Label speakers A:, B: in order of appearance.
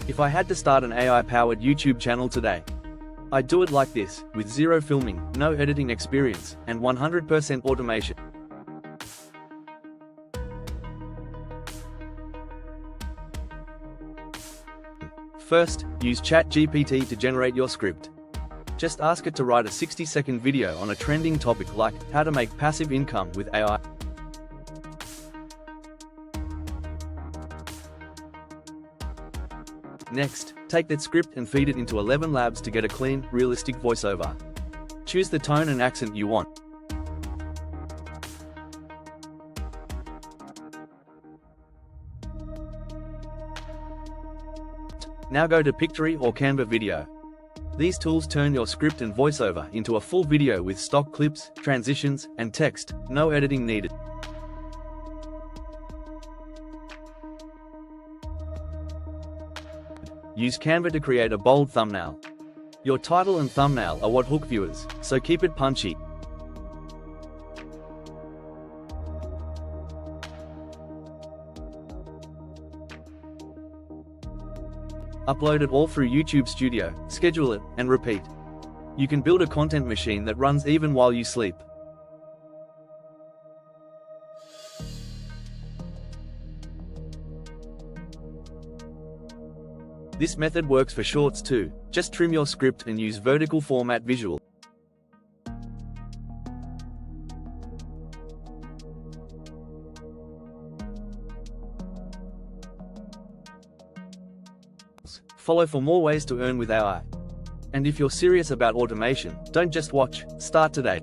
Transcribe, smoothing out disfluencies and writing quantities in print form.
A: If I had to start an AI-powered YouTube channel today, I'd do it like this, with zero filming, no editing experience, and 100% automation. First, use ChatGPT to generate your script. Just ask it to write a 60-second video on a trending topic like how to make passive income with AI. Next, take that script and feed it into ElevenLabs to get a clean, realistic voiceover. Choose the tone and accent you want. Now go to Pictory or Canva Video. These tools turn your script and voiceover into a full video with stock clips, transitions, and text, no editing needed. Use Canva to create a bold thumbnail. Your title and thumbnail are what hook viewers, so keep it punchy. Upload it all through YouTube Studio, schedule it, and repeat. You can build a content machine that runs even while you sleep. This method works for shorts too. Just trim your script and use vertical format visual. Follow for more ways to earn with AI. And if you're serious about automation, don't just watch, start today.